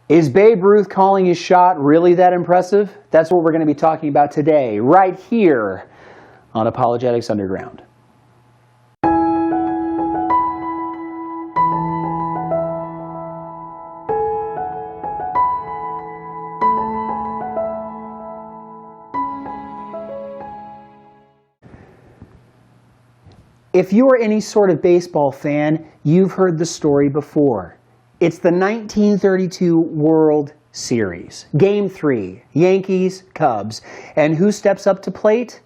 Is Babe Ruth calling his shot really that impressive? That's what we're going to be talking about today, right here on Apologetics Underground. If you are any sort of baseball fan, you've heard the story before. It's the 1932 World Series. Game 3, Yankees, Cubs. And who steps up to plate?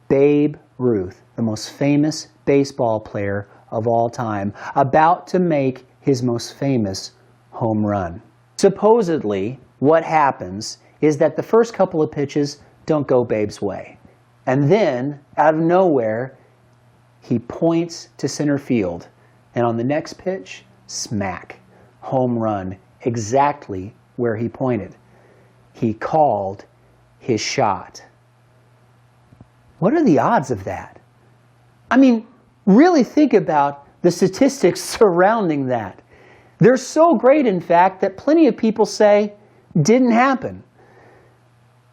Babe Ruth, the most famous baseball player of all time, about to make his most famous home run. Supposedly, what happens is that the first couple of pitches don't go Babe's way. And then, out of nowhere, he points to center field, and on the next pitch, smack, home run, exactly where he pointed. He called his shot. What are the odds of that? I mean, really think about the statistics surrounding that. They're so great, in fact, that plenty of people say didn't happen.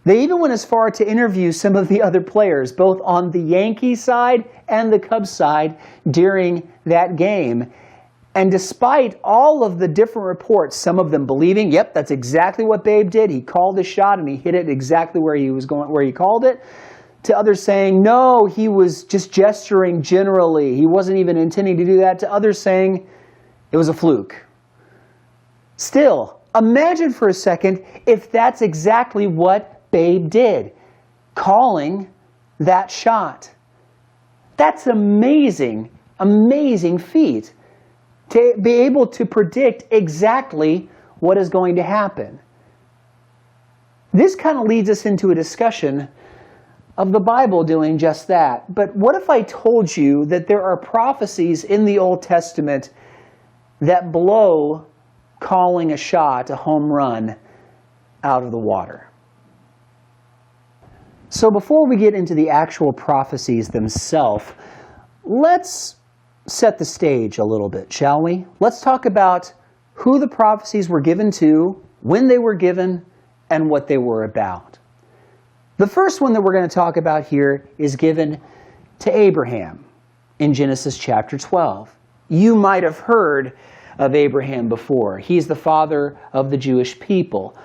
They even went as far to interview some of the other players, both on the Yankees side and the Cubs side, during that game. And despite all of the different reports, some of them believing, yep, that's exactly what Babe did. He called his shot and he hit it exactly where he was going, where he called it. To others saying, no, he was just gesturing generally. He wasn't even intending to do that. To others saying, it was a fluke. Still, imagine for a second if that's exactly what Babe did, calling that shot. That's amazing, amazing feat to be able to predict exactly what is going to happen. This kind of leads us into a discussion of the Bible doing just that. But what if I told you that there are prophecies in the Old Testament that blow calling a shot, a home run, out of the water? So before we get into the actual prophecies themselves, let's set the stage a little bit, shall we? Let's talk about who the prophecies were given to, when they were given, and what they were about. The first one that we're going to talk about here is given to Abraham in Genesis chapter 12. You might have heard of Abraham before. He's the father of the Jewish people.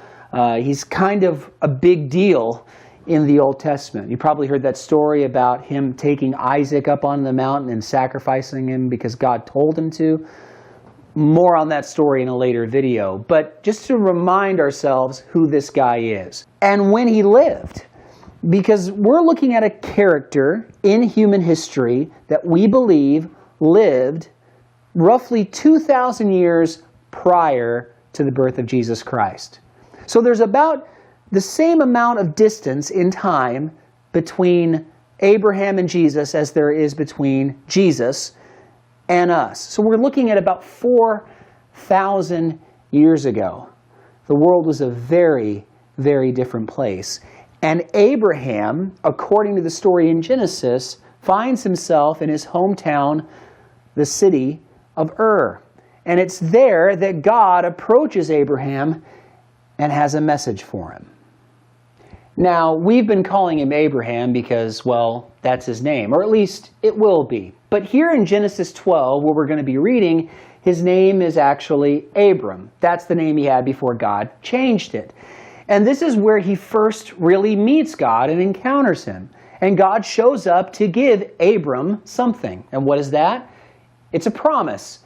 He's kind of a big deal in the Old Testament. You probably heard that story about him taking Isaac up on the mountain and sacrificing him because God told him to. More on that story in a later video, but just to remind ourselves who this guy is and when he lived. Because we're looking at a character in human history that we believe lived roughly 2,000 years prior to the birth of Jesus Christ. So there's about the same amount of distance in time between Abraham and Jesus as there is between Jesus and us. So we're looking at about 4,000 years ago. The world was a very, very different place. And Abraham, according to the story in Genesis, finds himself in his hometown, the city of Ur. And it's there that God approaches Abraham and has a message for him. Now, we've been calling him Abraham because, well, that's his name, or at least it will be. But here in Genesis 12, where we're going to be reading, his name is actually Abram. That's the name he had before God changed it. And this is where he first really meets God and encounters him. And God shows up to give Abram something. And what is that? It's a promise,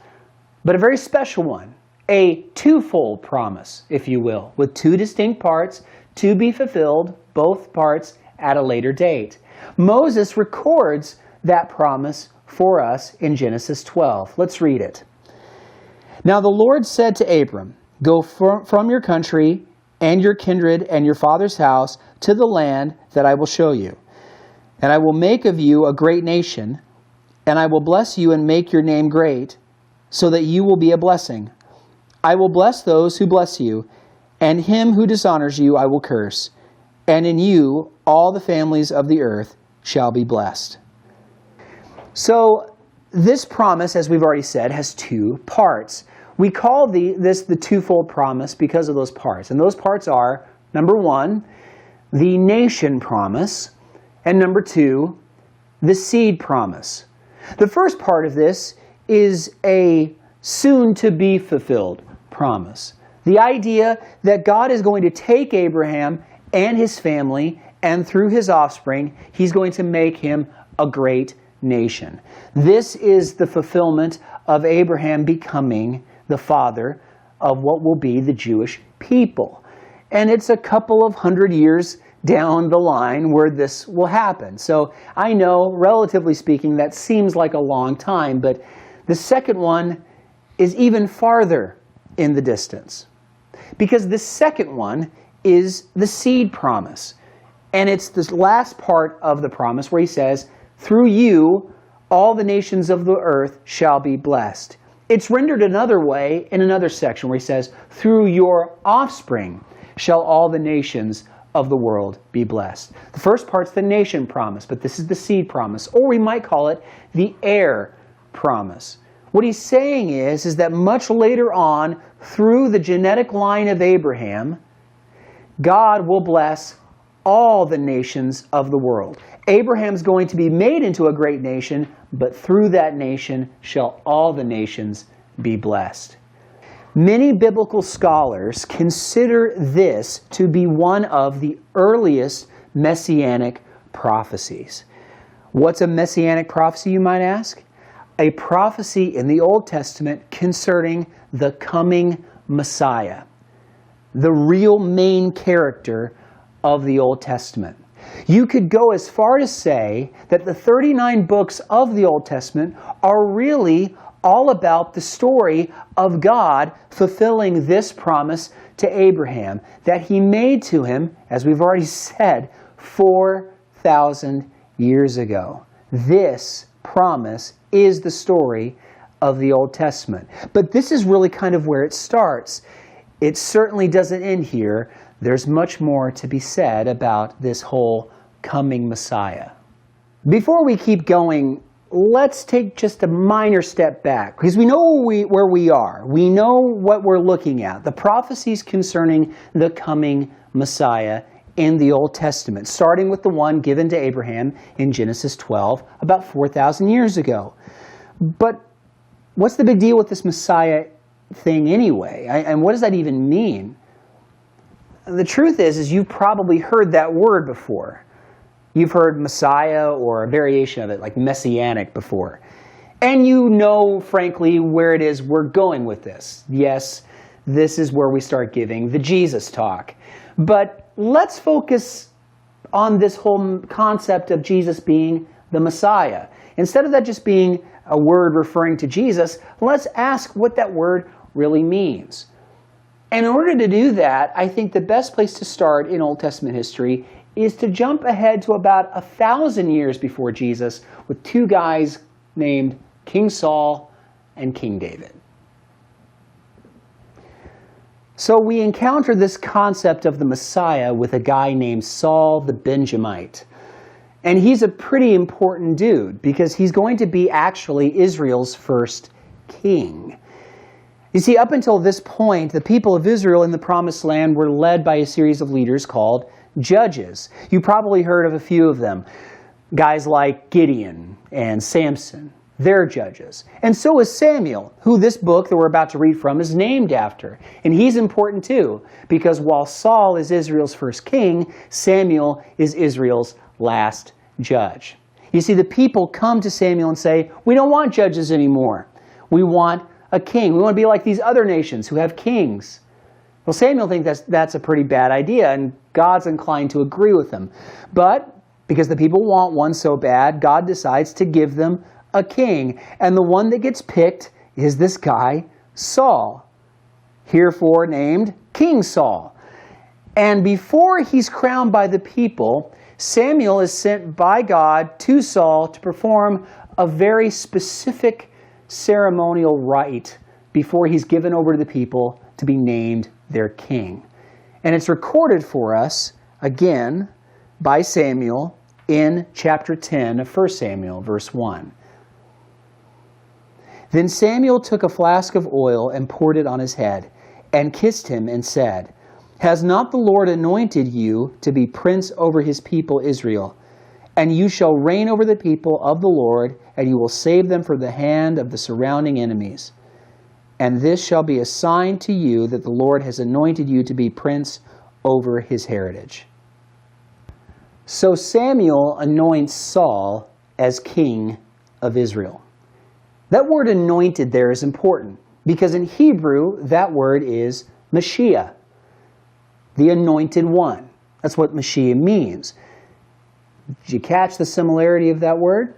but a very special one. A twofold promise, if you will, with two distinct parts to be fulfilled, both parts at a later date. Moses records that promise for us in Genesis 12. Let's read it. Now the Lord said to Abram, "Go from your country and your kindred and your father's house to the land that I will show you. And I will make of you a great nation, and I will bless you and make your name great, so that you will be a blessing. I will bless those who bless you, and him who dishonors you I will curse. And in you all the families of the earth shall be blessed." So this promise, as we've already said, has two parts. We call this the twofold promise because of those parts. And those parts are, number one, the nation promise, and number two, the seed promise. The first part of this is a soon-to-be-fulfilled promise. The idea that God is going to take Abraham and his family, and through his offspring, he's going to make him a great nation. This is the fulfillment of Abraham becoming the father of what will be the Jewish people. And it's a couple of hundred years down the line where this will happen. So I know, relatively speaking, that seems like a long time, but the second one is even farther in the distance. Because the second one is the seed promise. And it's this last part of the promise where he says, through you, all the nations of the earth shall be blessed. It's rendered another way in another section where he says, through your offspring shall all the nations of the world be blessed. The first part's the nation promise, but this is the seed promise, or we might call it the heir promise. What he's saying is that much later on, through the genetic line of Abraham, God will bless all the nations of the world. Abraham's going to be made into a great nation, but through that nation shall all the nations be blessed. Many biblical scholars consider this to be one of the earliest messianic prophecies. What's a messianic prophecy, you might ask? A prophecy in the Old Testament concerning the coming Messiah, the real main character of the Old Testament. You could go as far to say that the 39 books of the Old Testament are really all about the story of God fulfilling this promise to Abraham that he made to him, as we've already said, 4,000 years ago. This promise is the story of the Old Testament. But this is really kind of where it starts. It certainly doesn't end here. There's much more to be said about this whole coming Messiah. Before we keep going, let's take just a minor step back, because we know where we are. We know what we're looking at, the prophecies concerning the coming Messiah in the Old Testament, starting with the one given to Abraham in Genesis 12 about 4,000 years ago. But what's the big deal with this Messiah thing anyway? And what does that even mean? The truth is you've probably heard that word before. You've heard Messiah or a variation of it, like Messianic, before. And you know, frankly, where it is we're going with this. Yes, this is where we start giving the Jesus talk. But let's focus on this whole concept of Jesus being the Messiah. Instead of that just being a word referring to Jesus, let's ask what that word really means. And in order to do that, I think the best place to start in Old Testament history is to jump ahead to about 1,000 years before Jesus with two guys named King Saul and King David. So we encounter this concept of the Messiah with a guy named Saul the Benjamite. And he's a pretty important dude because he's going to be actually Israel's first king. You see, up until this point, the people of Israel in the Promised Land were led by a series of leaders called judges. You probably heard of a few of them. Guys like Gideon and Samson. They're judges. And so is Samuel, who this book that we're about to read from is named after. And he's important too, because while Saul is Israel's first king, Samuel is Israel's last judge. You see, the people come to Samuel and say, we don't want judges anymore. We want a king. We want to be like these other nations who have kings. Well, Samuel thinks that's a pretty bad idea, and God's inclined to agree with them. But because the people want one so bad, God decides to give them a king. And the one that gets picked is this guy, Saul, herefore named King Saul. And before he's crowned by the people, Samuel is sent by God to Saul to perform a very specific ceremonial rite before he's given over to the people to be named their king. And it's recorded for us, again, by Samuel in chapter 10 of 1 Samuel, verse 1. Then Samuel took a flask of oil and poured it on his head, and kissed him and said, Has not the Lord anointed you to be prince over his people Israel? And you shall reign over the people of the Lord, and you will save them from the hand of the surrounding enemies. And this shall be a sign to you that the Lord has anointed you to be prince over his heritage. So Samuel anoints Saul as king of Israel. That word anointed there is important because in Hebrew that word is Mashiach, the anointed one. That's what Mashiach means. Did you catch the similarity of that word?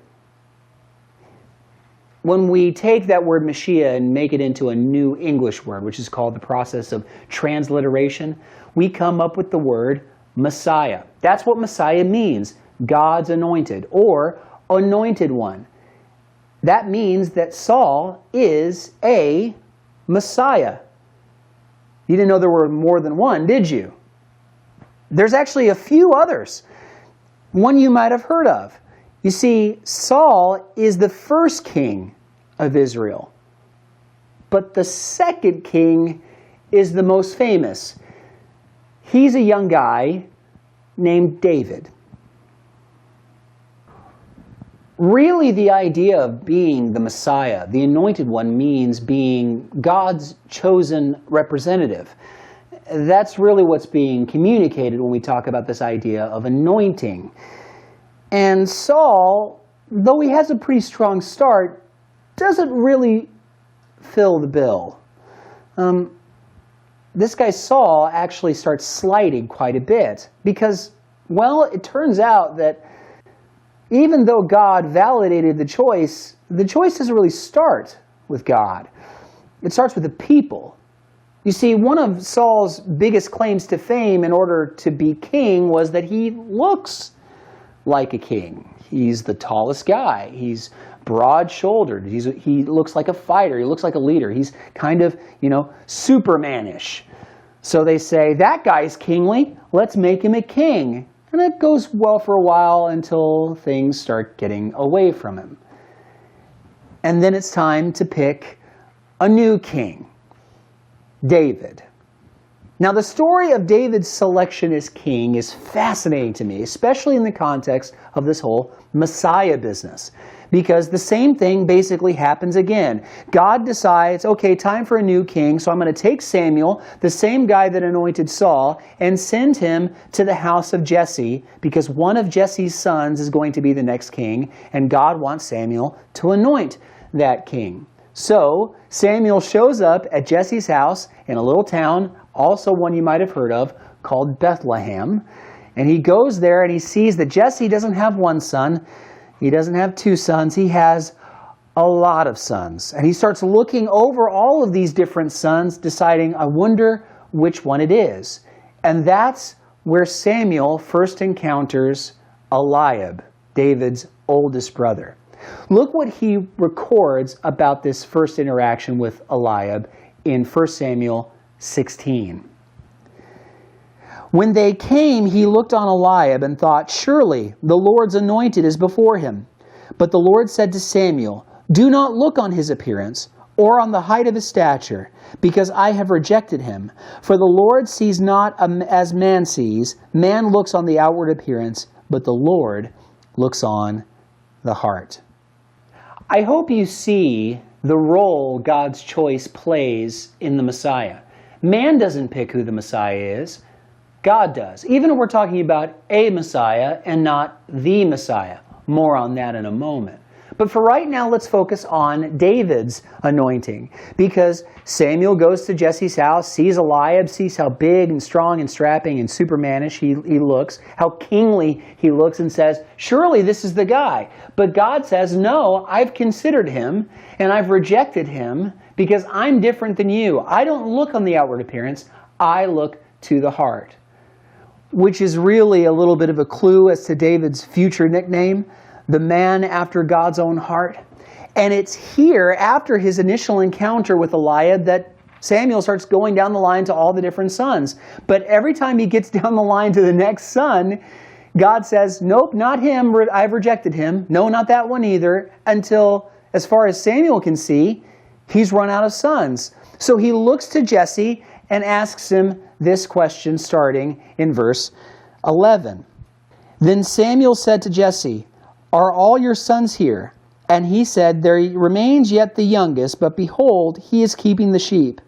When we take that word Mashiach and make it into a new English word, which is called the process of transliteration, we come up with the word Messiah. That's what Messiah means, God's anointed or anointed one. That means that Saul is a Messiah. You didn't know there were more than one, did you? There's actually a few others. One you might have heard of. You see, Saul is the first king of Israel. But the second king is the most famous. He's a young guy named David. Really, the idea of being the Messiah, the anointed one, means being God's chosen representative. That's really what's being communicated when we talk about this idea of anointing. And Saul, though he has a pretty strong start, doesn't really fill the bill. This guy Saul actually starts sliding quite a bit because, well, it turns out that even though God validated the choice doesn't really start with God. It starts with the people. You see, one of Saul's biggest claims to fame in order to be king was that he looks like a king. He's the tallest guy. He's broad-shouldered. He looks like a fighter. He looks like a leader. He's kind of, Superman-ish. So they say, that guy's kingly. Let's make him a king. And it goes well for a while until things start getting away from him. And then it's time to pick a new king, David. Now, the story of David's selection as king is fascinating to me, especially in the context of this whole Messiah business. Because the same thing basically happens again. God decides, okay, time for a new king, so I'm going to take Samuel, the same guy that anointed Saul, and send him to the house of Jesse, because one of Jesse's sons is going to be the next king, and God wants Samuel to anoint that king. So Samuel shows up at Jesse's house in a little town, also one you might have heard of, called Bethlehem. And he goes there and he sees that Jesse doesn't have one son. He doesn't have two sons. He has a lot of sons. And he starts looking over all of these different sons, deciding, I wonder which one it is. And that's where Samuel first encounters Eliab, David's oldest brother. Look what he records about this first interaction with Eliab in 1 Samuel 16. When they came, he looked on Eliab and thought, surely the Lord's anointed is before him. But the Lord said to Samuel, do not look on his appearance or on the height of his stature, because I have rejected him. For the Lord sees not as man sees. Man looks on the outward appearance, but the Lord looks on the heart. I hope you see the role God's choice plays in the Messiah. Man doesn't pick who the Messiah is. God does. Even if we're talking about a Messiah and not the Messiah. More on that in a moment. But for right now, let's focus on David's anointing. Because Samuel goes to Jesse's house, sees Eliab, sees how big and strong and strapping and supermanish he looks, how kingly he looks, and says, surely this is the guy. But God says, no, I've considered him and I've rejected him because I'm different than you. I don't look on the outward appearance. I look to the heart. Which is really a little bit of a clue as to David's future nickname, the man after God's own heart. And it's here, after his initial encounter with Eliab, that Samuel starts going down the line to all the different sons. But every time he gets down the line to the next son, God says, nope, not him, I've rejected him. No, not that one either, until as far as Samuel can see, he's run out of sons. So he looks to Jesse and asks him this question starting in verse 11. Then Samuel said to Jesse, "Are all your sons here?" And he said, "There remains yet the youngest, but behold, he is keeping the sheep."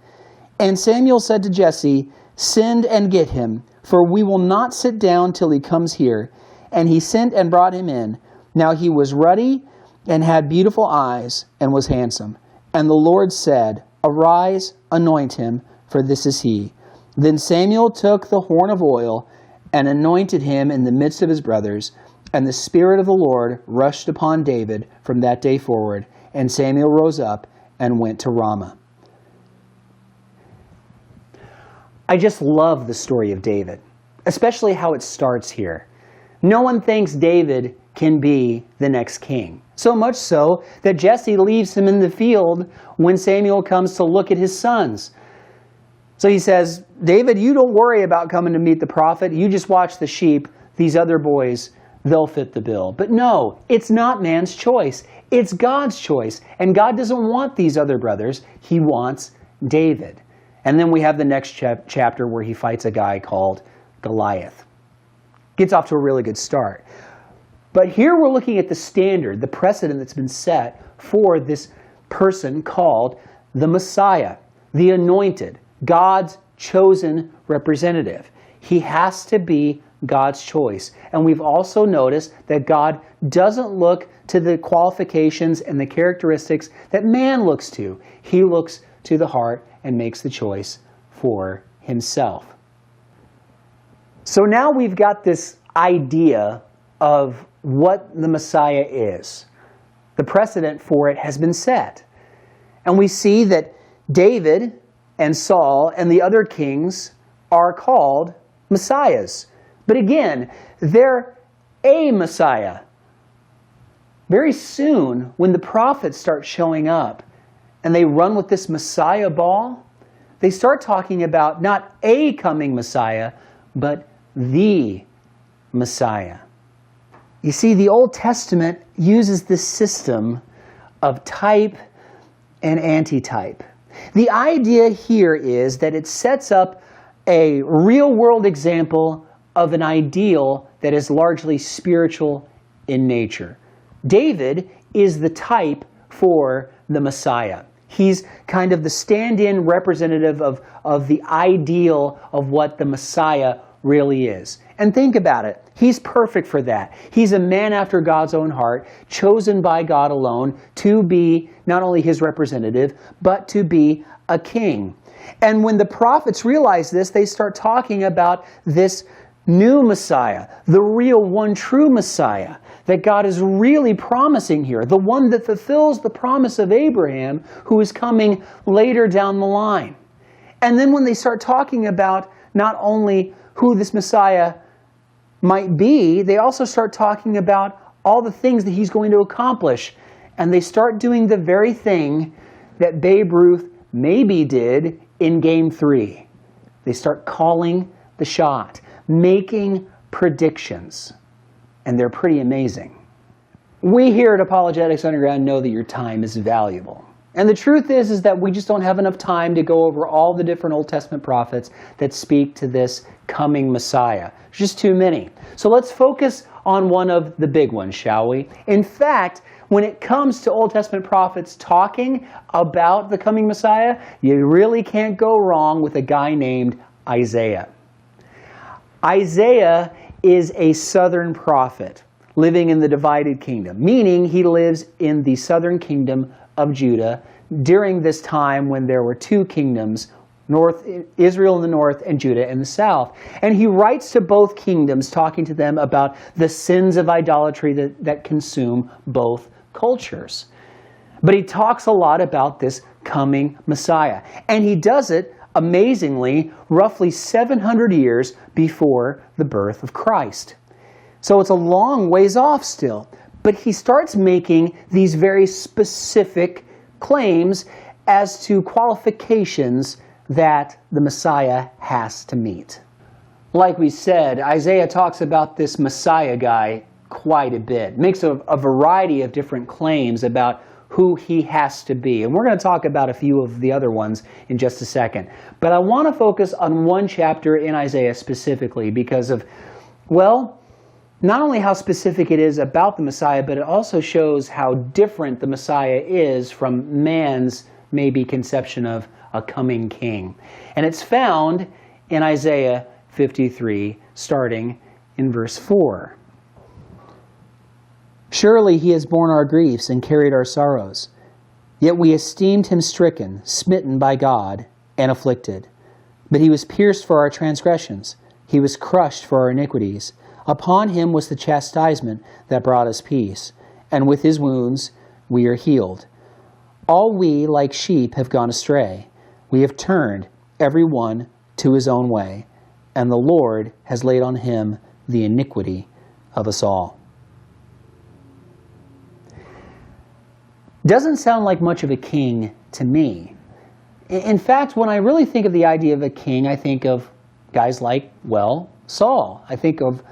And Samuel said to Jesse, "Send and get him, for we will not sit down till he comes here." And he sent and brought him in. Now he was ruddy and had beautiful eyes and was handsome. And the Lord said, "Arise, anoint him, for this is he." Then Samuel took the horn of oil and anointed him in the midst of his brothers. And the Spirit of the Lord rushed upon David from that day forward. And Samuel rose up and went to Ramah. I just love the story of David, especially how it starts here. No one thinks David can be the next king. So much so that Jesse leaves him in the field when Samuel comes to look at his sons. So he says, "David, you don't worry about coming to meet the prophet. You just watch the sheep. These other boys, they'll fit the bill." But no, it's not man's choice. It's God's choice. And God doesn't want these other brothers. He wants David. And then we have the next chapter where he fights a guy called Goliath. Gets off to a really good start. But here we're looking at the standard, the precedent that's been set for this person called the Messiah, the anointed, God's chosen representative. He has to be God's choice. And we've also noticed that God doesn't look to the qualifications and the characteristics that man looks to. He looks to the heart and makes the choice for himself. So now we've got this idea of what the Messiah is. The precedent for it has been set. And we see that David and Saul and the other kings are called Messiahs. But again, they're a Messiah. Very soon, when the prophets start showing up and they run with this Messiah ball, they start talking about not a coming Messiah, but the Messiah. You see, the Old Testament uses this system of type and antitype. The idea here is that it sets up a real-world example of an ideal that is largely spiritual in nature. David is the type for the Messiah. He's kind of the stand-in representative of the ideal of what the Messiah really is. And think about it. He's perfect for that. He's a man after God's own heart, chosen by God alone to be not only his representative, but to be a king. And when the prophets realize this, they start talking about this new Messiah, the real one true Messiah that God is really promising here, the one that fulfills the promise of Abraham, who is coming later down the line. And then when they start talking about not only who this Messiah might be, they also start talking about all the things that he's going to accomplish. And they start doing the very thing that Babe Ruth maybe did in Game 3. They start calling the shot, making predictions. And they're pretty amazing. We here at Apologetics Underground know that your time is valuable. And the truth is that we just don't have enough time to go over all the different Old Testament prophets that speak to this coming Messiah. There's just too many. So let's focus on one of the big ones, shall we? In fact, when it comes to Old Testament prophets talking about the coming Messiah, you really can't go wrong with a guy named Isaiah. Isaiah is a southern prophet living in the divided kingdom, meaning he lives in the southern kingdom of Judah during this time when there were two kingdoms, Israel in the north and Judah in the south. And he writes to both kingdoms, talking to them about the sins of idolatry that consume both cultures. But he talks a lot about this coming Messiah. And he does it, amazingly, roughly 700 years before the birth of Christ. So it's a long ways off still. But he starts making these very specific claims as to qualifications that the Messiah has to meet. Like we said, Isaiah talks about this Messiah guy quite a bit. Makes a variety of different claims about who he has to be. And we're going to talk about a few of the other ones in just a second. But I want to focus on one chapter in Isaiah specifically because of, well, not only how specific it is about the Messiah, but it also shows how different the Messiah is from man's maybe conception of a coming king. And it's found in Isaiah 53, starting in verse 4. Surely he has borne our griefs and carried our sorrows. Yet we esteemed him stricken, smitten by God, and afflicted. But he was pierced for our transgressions. He was crushed for our iniquities. Upon him was the chastisement that brought us peace, and with his wounds we are healed. All we, like sheep, have gone astray. We have turned, every one, to his own way, and the Lord has laid on him the iniquity of us all. Doesn't sound like much of a king to me. In fact, when I really think of the idea of a king, I think of guys like, well, Saul. I think of,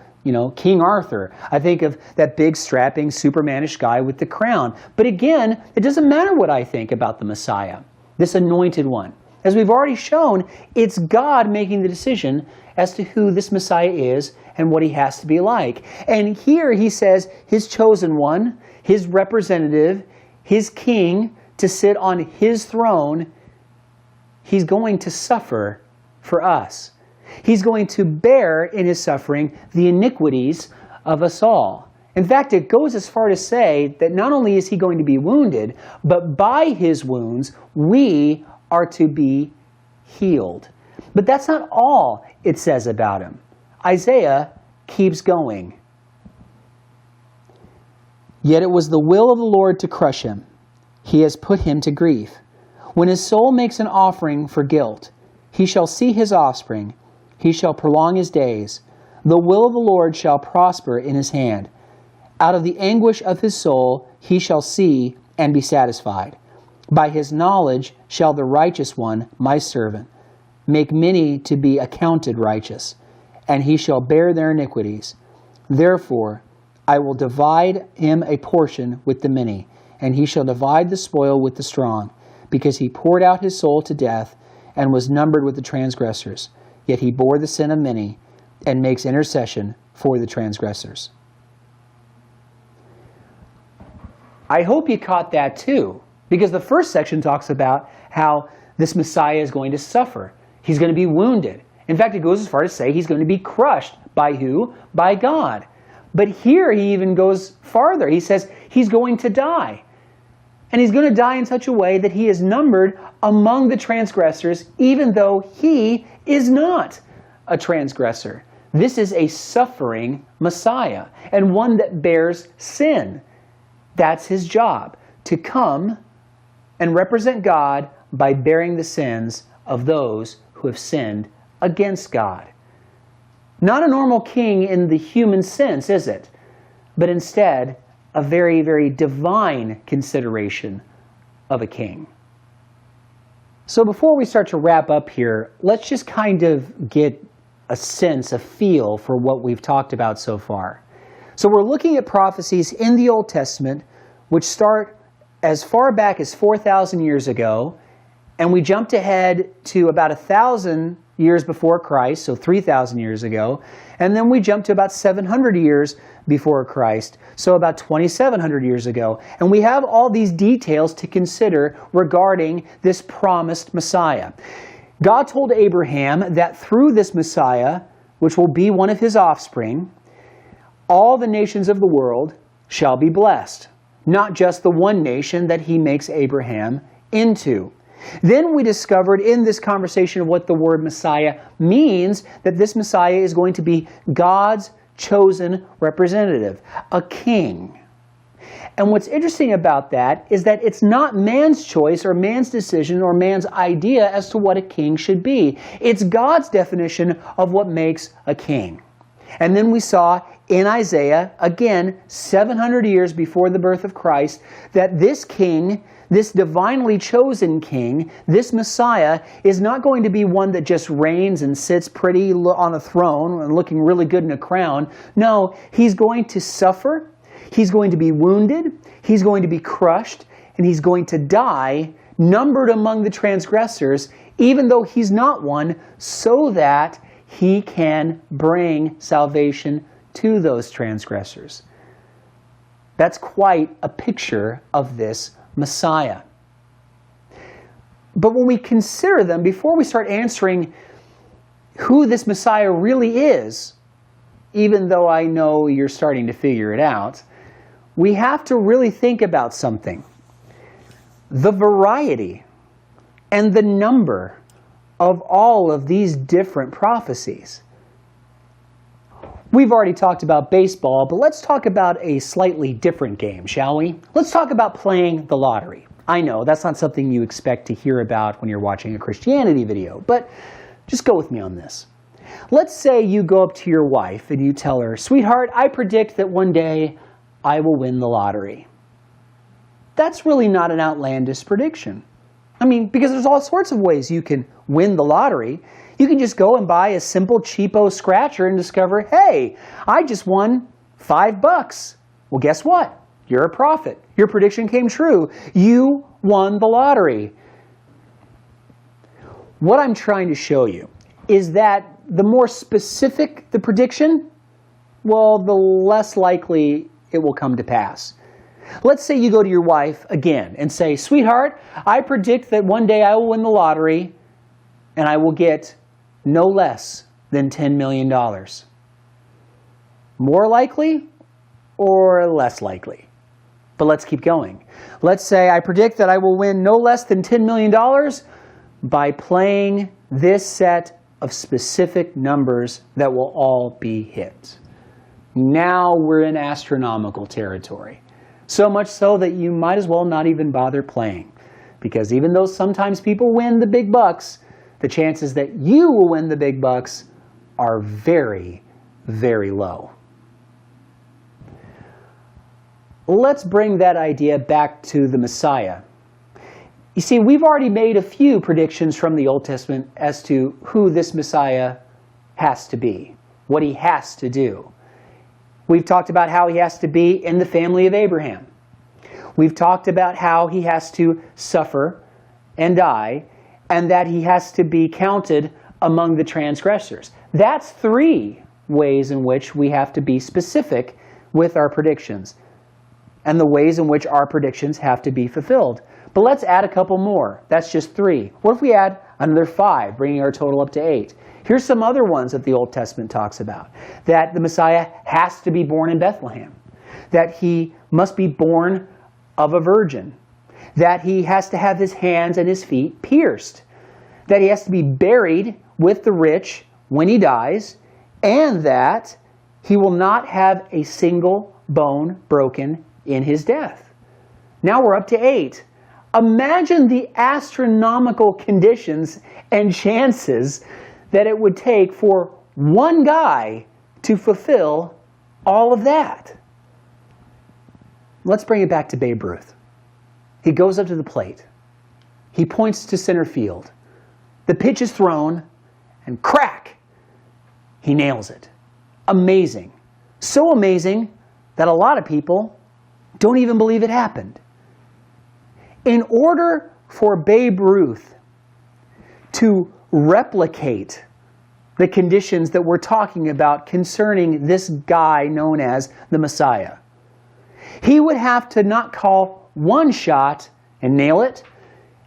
King Arthur. I think of that big, strapping, supermanish guy with the crown. But again, it doesn't matter what I think about the Messiah, this anointed one. As we've already shown, it's God making the decision as to who this Messiah is and what he has to be like. And here he says his chosen one, his representative, his king, to sit on his throne, he's going to suffer for us. He's going to bear in his suffering the iniquities of us all. In fact, it goes as far to say that not only is he going to be wounded, but by his wounds we are to be healed. But that's not all it says about him. Isaiah keeps going. Yet it was the will of the Lord to crush him. He has put him to grief. When his soul makes an offering for guilt, he shall see his offspring. He shall prolong his days. The will of the Lord shall prosper in his hand. Out of the anguish of his soul he shall see and be satisfied. By his knowledge shall the righteous one, my servant, make many to be accounted righteous, and he shall bear their iniquities. Therefore I will divide him a portion with the many, and he shall divide the spoil with the strong, because he poured out his soul to death and was numbered with the transgressors. Yet he bore the sin of many and makes intercession for the transgressors. I hope you caught that too, because the first section talks about how this Messiah is going to suffer. He's going to be wounded. In fact, it goes as far as to say he's going to be crushed. By who? By God. But here he even goes farther. He says he's going to die. And he's going to die in such a way that he is numbered among the transgressors, even though he is not a transgressor. This is a suffering Messiah, and one that bears sin. That's his job, to come and represent God by bearing the sins of those who have sinned against God. Not a normal king in the human sense, is it? But instead, a very, very divine consideration of a king. So before we start to wrap up here, let's just kind of get a sense, a feel for what we've talked about so far. So we're looking at prophecies in the Old Testament, which start as far back as 4,000 years ago, and we jumped ahead to about 1,000 years before Christ, so 3,000 years ago, and then we jumped to about 700 years before Christ, so about 2,700 years ago. And we have all these details to consider regarding this promised Messiah. God told Abraham that through this Messiah, which will be one of his offspring, all the nations of the world shall be blessed, not just the one nation that he makes Abraham into. Then we discovered in this conversation of what the word Messiah means, that this Messiah is going to be God's chosen representative, a king. And what's interesting about that is that it's not man's choice or man's decision or man's idea as to what a king should be. It's God's definition of what makes a king. And then we saw in Isaiah, again, 700 years before the birth of Christ, that this king, this divinely chosen king, this Messiah, is not going to be one that just reigns and sits pretty on a throne and looking really good in a crown. No, he's going to suffer, he's going to be wounded, he's going to be crushed, and and he's going to die, numbered among the transgressors, even though he's not one, so that he can bring salvation to those transgressors. That's quite a picture of this Messiah. But when we consider them, before we start answering who this Messiah really is, even though I know you're starting to figure it out, we have to really think about something. The variety and the number of all of these different prophecies. We've already talked about baseball, but let's talk about a slightly different game, shall we? Let's talk about playing the lottery. I know that's not something you expect to hear about when you're watching a Christianity video, but just go with me on this. Let's say you go up to your wife and you tell her, "Sweetheart, I predict that one day I will win the lottery." That's really not an outlandish prediction. I mean, because there's all sorts of ways you can win the lottery. You can just go and buy a simple cheapo scratcher and discover, hey, I just won $5. Well, guess what? You're a prophet. Your prediction came true. You won the lottery. What I'm trying to show you is that the more specific the prediction, well, the less likely it will come to pass. Let's say you go to your wife again and say, "Sweetheart, I predict that one day I will win the lottery and I will get no less than $10 million. More likely or less likely? But let's keep going. Let's say I predict that I will win no less than $10 million by playing this set of specific numbers that will all be hit. Now we're in astronomical territory. So much so that you might as well not even bother playing. Because even though sometimes people win the big bucks, the chances that you will win the big bucks are very, very low. Let's bring that idea back to the Messiah. You see, we've already made a few predictions from the Old Testament as to who this Messiah has to be, what he has to do. We've talked about how he has to be in the family of Abraham. We've talked about how he has to suffer and die, and that he has to be counted among the transgressors. That's 3 ways in which we have to be specific with our predictions, and the ways in which our predictions have to be fulfilled. But let's add a couple more. That's just 3. What if we add another 5, bringing our total up to 8? Here's some other ones that the Old Testament talks about. That the Messiah has to be born in Bethlehem. That he must be born of a virgin. That he has to have his hands and his feet pierced. That he has to be buried with the rich when he dies. And that he will not have a single bone broken in his death. Now we're up to 8. Imagine the astronomical conditions and chances that it would take for one guy to fulfill all of that. Let's bring it back to Babe Ruth. He goes up to the plate. He points to center field. The pitch is thrown, and crack! He nails it. Amazing. So amazing that a lot of people don't even believe it happened. In order for Babe Ruth to replicate the conditions that we're talking about concerning this guy known as the Messiah, he would have to not call 1 shot and nail it.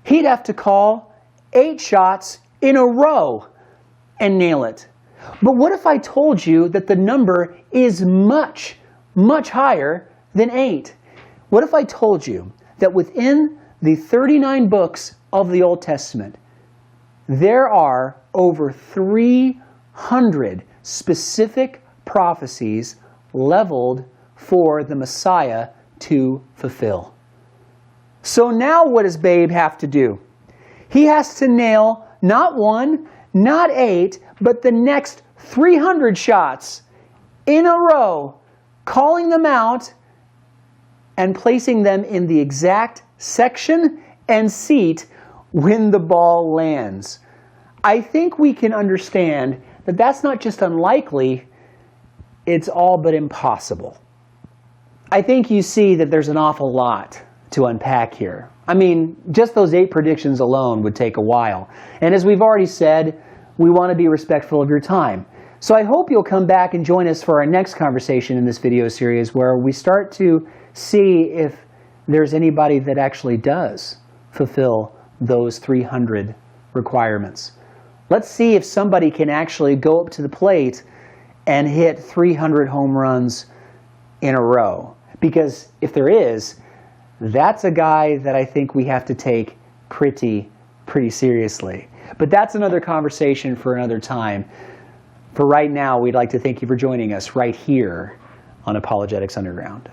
He'd have to call 8 shots in a row and nail it. But what if I told you that the number is much, much higher than 8? What if I told you that within the 39 books of the Old Testament, there are over 300 specific prophecies leveled for the Messiah to fulfill? So now what does Babe have to do? He has to nail not 1, not 8, but the next 300 shots in a row, calling them out and placing them in the exact section and seat when the ball lands. I think we can understand that that's not just unlikely, it's all but impossible. I think you see that there's an awful lot to unpack here. I mean, just those 8 predictions alone would take a while. And as we've already said, we want to be respectful of your time. So I hope you'll come back and join us for our next conversation in this video series, where we start to see if there's anybody that actually does fulfill those 300 requirements. Let's see if somebody can actually go up to the plate and hit 300 home runs in a row. Because if there is, that's a guy that I think we have to take pretty seriously. But that's another conversation for another time. For right now, we'd like to thank you for joining us right here on Apologetics Underground.